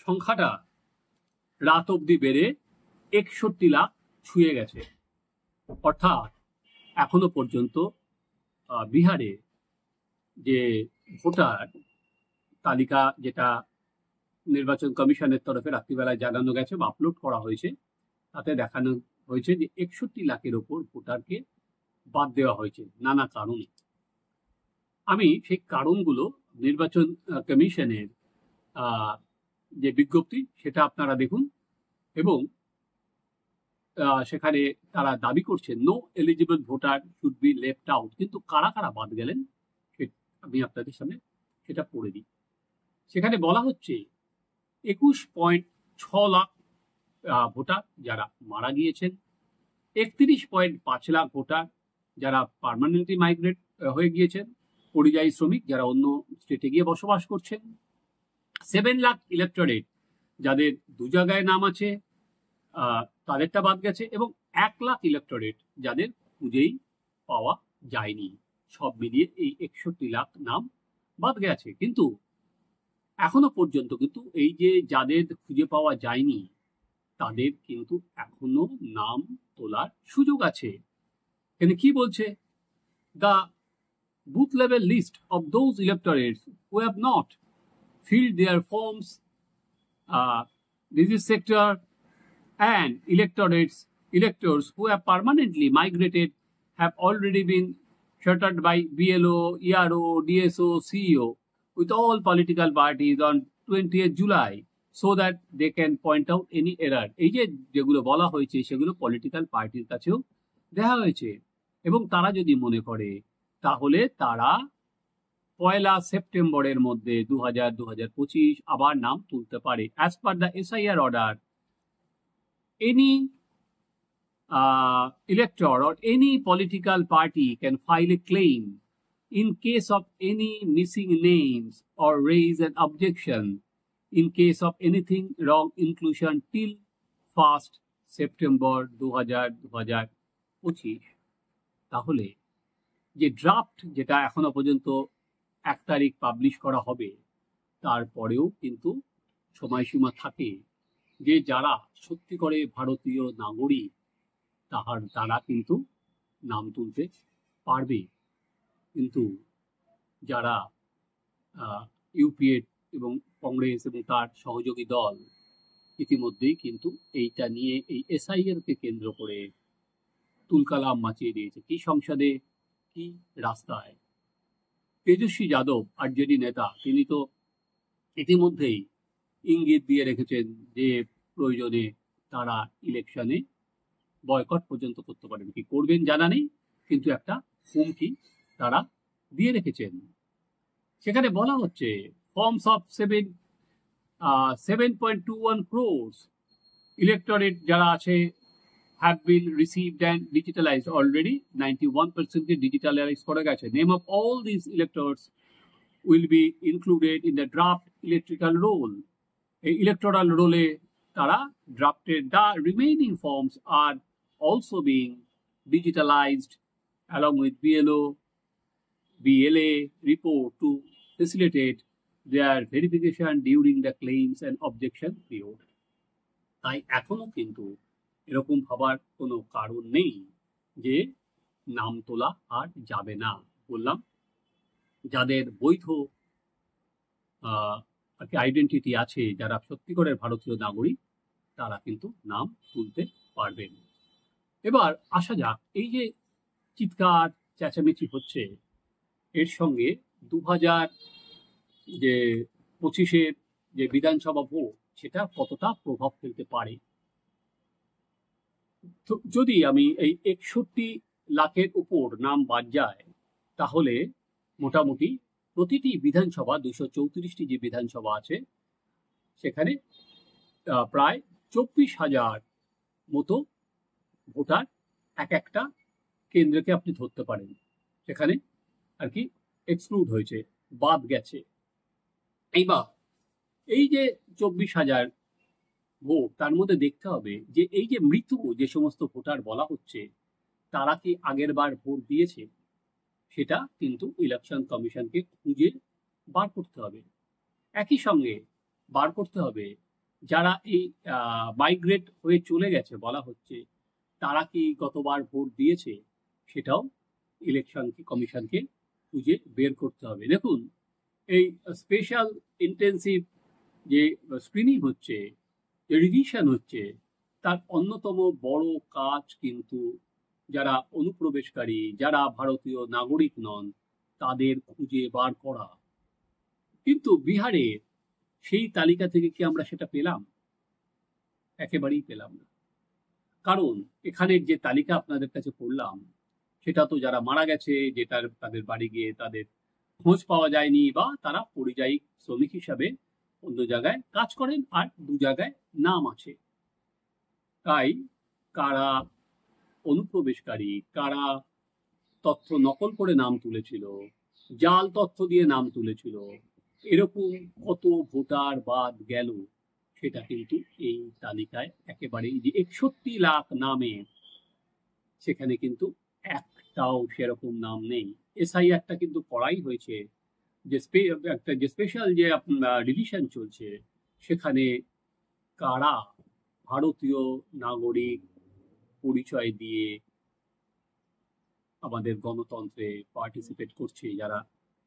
সংখ্যাটা রাত অবধি বেড়ে ৬১ লাখ ছুঁয়ে গেছে। অর্থাৎ এখনো পর্যন্ত বিহারে যে ভোটার তালিকা যেটা নির্বাচন কমিশনের তরফে রাত্রিবেলায় জানানো গেছে বা আপলোড করা হয়েছে, তাতে দেখানো হয়েছে যে ৬১ লাখের ওপর ভোটারকে বাদ দেওয়া হয়েছে নানা কারণে। আমি সেই কারণগুলো নির্বাচন কমিশনের যে বিজ্ঞপ্তি সেটা আপনারা দেখুন, এবং সেখানে তারা দাবি করছেন no eligible voter should be left out. কিন্তু কারা কারা বাদ গেলেন আমি আপনাদের সামনে সেটা পড়ে দিই। সেখানে বলা হচ্ছে ২১.৬ লাখ ভোটার যারা মারা গিয়েছেন, ৩১.৫ লাখ ভোটার যারা পার্মানেন্টলি মাইগ্রেট হয়ে গিয়েছেন, পরিযায়ী শ্রমিক যারা অন্য স্টেটে গিয়ে বসবাস করছেন, 7 লাখ ইলেক্টরেট যাদের দু জায়গায় নাম আছে তাদেরটা বাদ গেছে, এবং ১ লাখ ইলেক্টরেট যাদের খুঁজেই পাওয়া যায়নি। সব মিলিয়ে এই ৬১ লাখ নাম বাদ গেছে। কিন্তু এখনো পর্যন্ত কিন্তু এই যে যাদের খুঁজে পাওয়া যায়নি তাদের কিন্তু এখনো নাম তোলার সুযোগ আছে। এখানে কি বলছে? The booth level list of those electorates who have not filled their forms, disease sector and electors who have permanently migrated have already been shuttered by BLO, ERO, DSO, CEO with all political parties on 20th July so that they can point out any error. এই যেগুলো বলা হয়েছে সেগুলো political পার্টির কাছেও দেখা হয়েছে, এবং তারা যদি মনে করে তাহলে তারা ১ সেপ্টেম্বরের মধ্যে ২০২৫ আবার নাম তুলতে পারে। As per the SIR order, any elector or any political party can file a claim in case of any missing names or raise an objection in case of anything wrong inclusion till 1st September ২০২৫। তাহলে যে draft যেটা এখনো পর্যন্ত ১ তারিখ publish করা হবে, তারপরেও কিন্তু সময়সীমা থাকে যে যারা সত্যি করে ভারতীয় নাগরিক তারা কিন্তু নাম তুলতে পারবে। কিন্তু যারা ইউপিএ এবং কংগ্রেস এবং তার সহযোগী দল ইতিমধ্যেই কিন্তু এইটা নিয়ে এই SIR-কে কেন্দ্র করে তুলকালাম মাচিয়ে দিয়েছে, কি সংসদে কি রাস্তায়। তেজস্বী যাদব আরজেডি নেতা, তিনি তো ইতিমধ্যেই ইঙ্গিত দিয়ে রেখেছেন যে প্রয়োজনে তারা ইলেকশনে বয়কট পর্যন্ত করতে পারেন। কি করবেন জানা নেই, কিন্তু একটা হুমকি তারা দিয়ে রেখেছেন। সেখানে বলা হচ্ছে ফর্মস অফ 7.21 crores ইলেক্টরেট যারা আছে have been received and digitalized already. 91% digitalized করা গেছে। Name of all these electors will be included in the draft electoral roll. এই electoral roll এ তারা drafted. The remaining forms are also being digitalized along with BLO, BLA report to facilitate their verification during the claims and objection period. তাই এখনো কিন্তু এরকম ভাবার কোনো কারণ নেই যে নাম তোলা আর যাবে না। বললাম যাদের বৈধ আইডেন্টিটি আছে, যারা সত্যিকারের ভারতীয় নাগরিক, তারা কিন্তু নাম তুলতে পারবেন। এবার আসা যাক, এই যে চিৎকার চেঁচামেচি হচ্ছে, এর সঙ্গে ২০২৫-এর যে বিধানসভা ভোট সেটা কতটা প্রভাব ফেলতে পারে। যদি আমি এই ৬১ লাখের উপর নাম বাদ যায়, তাহলে মোটামুটি প্রতিটি বিধানসভা ২৩৪টি যে বিধানসভা আছে সেখানে প্রায় ২৪,০০০ মতো ভোটার একটা কেন্দ্রকে আপনি ধরতে পারেন, সেখানে আর কি এক্সক্লুড হয়েছে, বাদ গেছে। এইবার এই যে ২৪,০০০ ভোট, তার মধ্যে দেখতে হবে যে এই যে মৃত যে সমস্ত ভোটার বলা হচ্ছে তারা কি আগের বার ভোট দিয়েছে, সেটা কিন্তু ইলেকশন কমিশনকে খুঁজে বার করতে হবে। একই সঙ্গে বার করতে হবে যারা এই মাইগ্রেট হয়ে চলে গেছে বলা হচ্ছে, তারা কি গতবার ভোট দিয়েছে সেটাও ইলেকশন কমিশনকে খুঁজে বের করতে হবে। দেখুন, এই স্পেশাল ইন্টেন্সিভ যে স্ক্রিনিং হচ্ছে, যে রিভিশন হচ্ছে, তার অন্যতম বড় কাজ কিন্তু যারা অনুপ্রবেশকারী, যারা ভারতীয় নাগরিক নন, তাদের খুঁজে বার করা। কিন্তু বিহারের সেই তালিকা থেকে কি আমরা সেটা পেলাম? একেবারেই পেলাম না। কারণ এখানের যে তালিকা আপনাদের কাছে পড়লাম, সেটা তো যারা মারা গেছে, যেটার তাদের বাড়ি গিয়ে তাদের খোঁজ পাওয়া যায়নি, বা তারা পরিযায়ী শ্রমিক হিসাবে অন্য জায়গায় কাজ করেন, আর দু জায়গায় নাম আছে। তাই কারা অনুপ্রবেশকারী, কারা তথ্য নকল করে নাম তুলেছিল, জাল তথ্য দিয়ে নাম তুলেছিল, এরকম কত ভোটার বাদ গেল, সেটা কিন্তু এই তালিকায় একেবারেই, যে 61 লাখ নামে, সেখানে কিন্তু একটাও সেরকম নাম নেই। এসআইআরটা কিন্তু করাই হয়েছে, যে একটা যে স্পেশাল যে ডিভিশন চলছে, সেখানে কারা ভারতীয় নাগরিক পরিচয় দিয়ে আমাদের গণতন্ত্রে পার্টিসিপেট করছে, যারা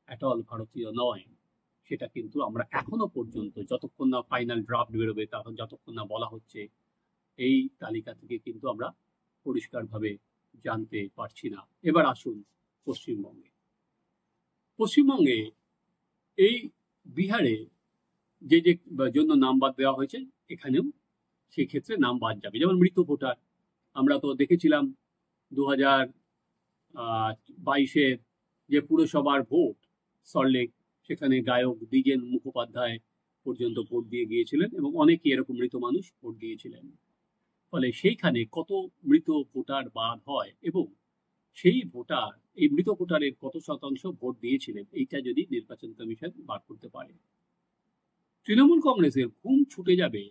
অ্যাটল ভারতীয় নয়, সেটা কিন্তু আমরা এখনো পর্যন্ত, যতক্ষণ না ফাইনাল ড্রাফট বেরোবে, তখন যতক্ষণ না বলা হচ্ছে, এই তালিকা থেকে কিন্তু আমরা পরিষ্কারভাবে জানতে পারছি না। এবার আসুন পশ্চিমবঙ্গে। পশ্চিমবঙ্গে এই বিহারে যে যে জন্য নাম বাদ দেওয়া হয়েছে, এখানেও সেই ক্ষেত্রে নাম বাদ যাবে। যেমন মৃত ভোটার, আমরা তো দেখেছিলাম 2022-এর যে পুরসভার ভোট সল্টলেক, সেখানে গায়ক দ্বিজেন মুখোপাধ্যায় পর্যন্ত ভোট দিয়ে গিয়েছিলেন, এবং অনেকেই এরকম মৃত মানুষ ভোট দিয়েছিলেন। ফলে সেইখানে কত মৃত ভোটার বাদ হয়, এবং সেই ভোটার, এই মৃত ভোটারের কত শতাংশ ভোট দিয়েছিলেন, এইটা যদি নির্বাচন কমিশন বার করতে পারে, তৃণমূল কংগ্রেসের ঘুম ছুটে যাবে।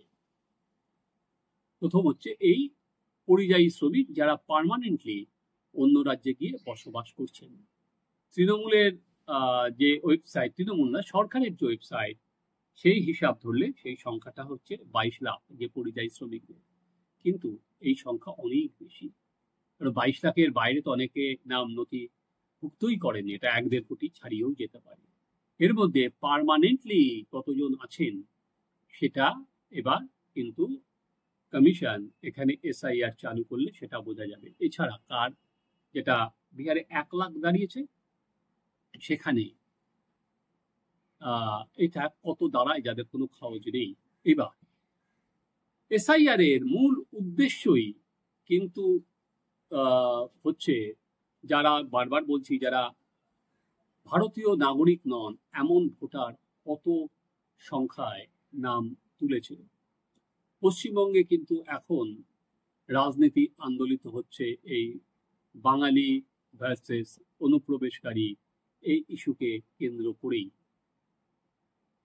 প্রথম হচ্ছে এই পরিযায়ী শ্রমিক যারা পার্মানেন্টলি অন্য রাজ্যে গিয়ে বসবাস করছেন। তৃণমূলের যে ওয়েবসাইট, তৃণমূল না, সরকারের যে ওয়েবসাইট, সেই হিসাব ধরলে সেই সংখ্যাটা হচ্ছে 22 লাখ যে পরিযায়ী শ্রমিকদের। কিন্তু এই সংখ্যা অনেক বেশি, কারণ 22 লাখের বাইরে তো অনেকে নাম নথিভুক্তই করেনি, এটা 1-1.5 কোটি ছাড়িয়েও যেতে পারে। এর মধ্যে পার্মানেন্টলি কতজন আছেন, সেটা এবার কিন্তু কমিশন এখানে এসআইআর চালু করলে সেটা বোঝা যাবে। এছাড়া কার, যেটা বিহারে 1 লাখ দাঁড়িয়েছে, সেখানে এটা কত দাঁড়ায় যাদের কোনো খোঁজ নেই। এবার এসআইআর এর মূল উদ্দেশ্যই কিন্তু হচ্ছে, যারা, বারবার বলছি, যারা ভারতীয় নাগরিক নন এমন ভোটার কত সংখ্যায় নাম তুলেছে। পশ্চিমবঙ্গে কিন্তু এখন রাজনীতি আন্দোলিত হচ্ছে এই বাঙালি ভার্সেস অনুপ্রবেশকারী, এই ইস্যুকে কেন্দ্র করেই।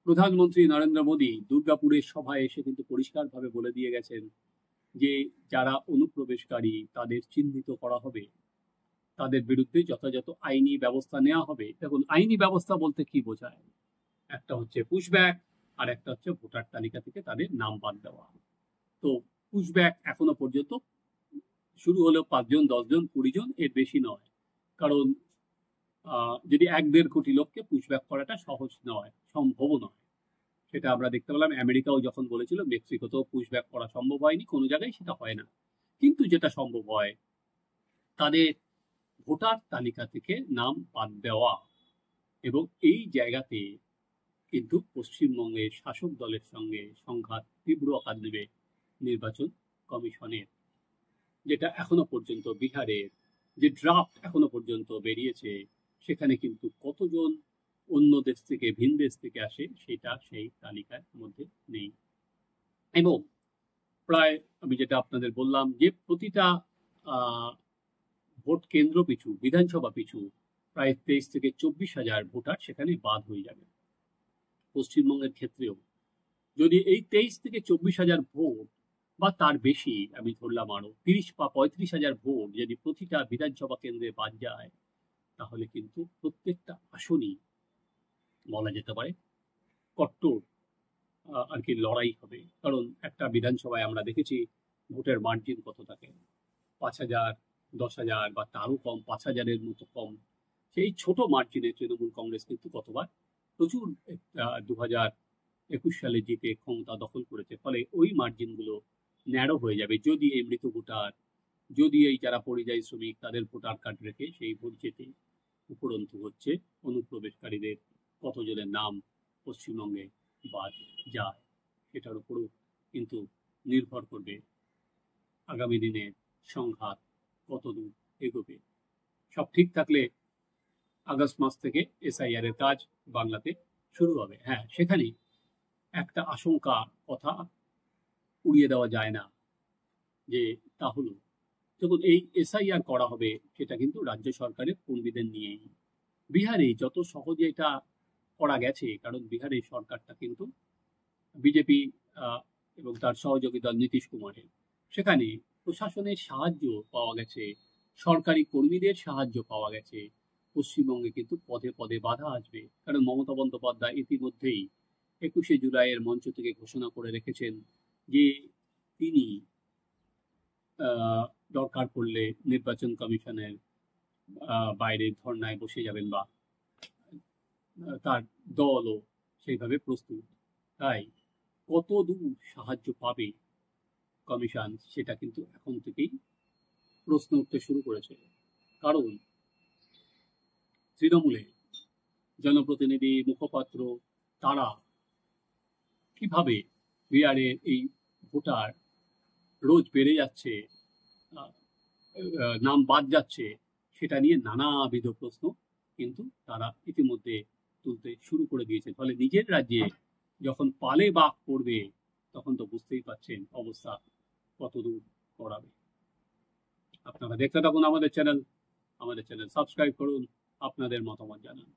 প্রধানমন্ত্রী নরেন্দ্র মোদী দুর্গাপুরের সভায় এসে কিন্তু পরিষ্কারভাবে বলে দিয়ে গেছেন যে যারা অনুপ্রবেশকারী তাদের চিহ্নিত করা হবে, তাদের বিরুদ্ধে যথাযথ আইনি ব্যবস্থা নেওয়া হবে। দেখুন, আইনি ব্যবস্থা বলতে কি বোঝায়? একটা হচ্ছে পুশব্যাক, আর একটা হচ্ছে ভোটার তালিকা থেকে তাদের নাম বাদ দেওয়া। তো পুশব্যাক এখনো পর্যন্ত শুরু হলেও 5 জন, 10 জন, 20 জন, এর বেশি নয়। কারণ যদি 1-1.5 কোটি লোককে পুশব্যাক করাটা সহজ নয়, সম্ভব নয়। সেটা আমরা দেখতে পেলাম, আমেরিকাও যখন বলেছিল, মেক্সিকোতেও পুশব্যাক করা সম্ভব হয়নি, কোনো জায়গায় সেটা হয় না। কিন্তু যেটা সম্ভব হয়, তাদের ভোটার তালিকা থেকে নাম বাদ দেওয়া। এবং এই জায়গাতে কিন্তু পশ্চিমবঙ্গের শাসক দলের সঙ্গে সংঘাত তীব্র আকার নেবে নির্বাচন কমিশনের। যেটা এখনো পর্যন্ত বিহারের যে ড্রাফট এখনো পর্যন্ত বেরিয়েছে, সেখানে কিন্তু কতজন অন্য দেশ থেকে, ভিন দেশ থেকে আসে, সেটা সেই তালিকার মধ্যে নেই। এবং প্রায়, আমি যেটা আপনাদের বললাম, যে প্রতিটা ভোট কেন্দ্র পিছু, বিধানসভা পিছু প্রায় 23 থেকে 24 হাজার ভোটার সেখানে বাদ হয়ে যাবে। পশ্চিমবঙ্গের ক্ষেত্রেও যদি এই 23 থেকে 24 হাজার ভোট, বা তার বেশি, আমি ধরলাম আরো 30 বা 35 হাজার ভোট যদি প্রতিটা বিধানসভা কেন্দ্রে বাদ যায়, তাহলে কিন্তু প্রত্যেকটা আসনই বলা যেতে পারে কট্টর আর কি লড়াই হবে। কারণ একটা বিধানসভায় আমরা দেখেছি ভোটের মার্জিন কত থাকে, 5,000, 10,000 বা তারও কম, 5,000-এর মতো কম। সেই ছোট মার্জিনে তৃণমূল কংগ্রেস কিন্তু গতবার প্রচুর 2021 সালে জিতে ক্ষমতা দখল করেছে। ফলে ওই মার্জিনগুলো ন্যারো হয়ে যাবে যদি এই মৃত ভোটার, যদি এই যারা পরিযায়ী শ্রমিক তাদের ভোটার কার্ড রেখে সেই ভোট যেতে। উপরন্তু হচ্ছে অনুপ্রবেশকারীদের কতজনের নাম পশ্চিমবঙ্গে বাদ যায়, সেটার উপরও কিন্তু নির্ভর করবে আগামী দিনে সংঘাত কতদূর এগোবে। সব ঠিক থাকলে আগস্ট মাস থেকে এসআইআর এর কাজ বাংলাতে শুরু হবে। হ্যাঁ, সেখানে একটা আশঙ্কা কথা উড়িয়ে দেওয়া যায় না, যে তা হলো যখন এই এসআইআর করা হবে সেটা কিন্তু রাজ্য সরকারের কর্মীদের নিয়েই। বিহারে যত সহজে এটা করা গেছে, কারণ বিহারের সরকারটা কিন্তু বিজেপি এবং তার সহযোগী দল নীতিশ কুমারের, সেখানে প্রশাসনের সাহায্য পাওয়া গেছে, সরকারি কর্মীদের সাহায্য পাওয়া গেছে। পশ্চিমবঙ্গে কিন্তু পদে পদে বাধা আসবে, কারণ মমতা বন্দ্যোপাধ্যায় ইতিমধ্যেই 21শে জুলাইয়ের মঞ্চ থেকে ঘোষণা করে রেখেছেন যে তিনি দরকার পড়লে নির্বাচন কমিশনের বাইরে ধর্নায় বসে যাবেন, বা তার দলও সেইভাবে প্রস্তুত। তাই কত দূর সাহায্য পাবে কমিশন, সেটা কিন্তু এখন থেকেই প্রশ্ন উঠতে শুরু করেছে। কারণ তৃণমূলে জনপ্রতিনিধি, মুখপাত্র, তারা কিভাবে বিহারের এই ভোটার রোজ বেড়ে যাচ্ছে, নাম বাদ যাচ্ছে, সেটা নিয়ে নানাবিধ প্রশ্ন কিন্তু তারা ইতিমধ্যে তুলতে শুরু করে দিয়েছে। ফলে নিজের রাজ্যে যখন পালে বাঘ পড়বে তখন তো বুঝতেই পারছেন অবস্থা কতদূর করাবে। আপনারা দেখতে থাকুন আমাদের চ্যানেল সাবস্ক্রাইব করুন, আপনাদের মতামত জানান।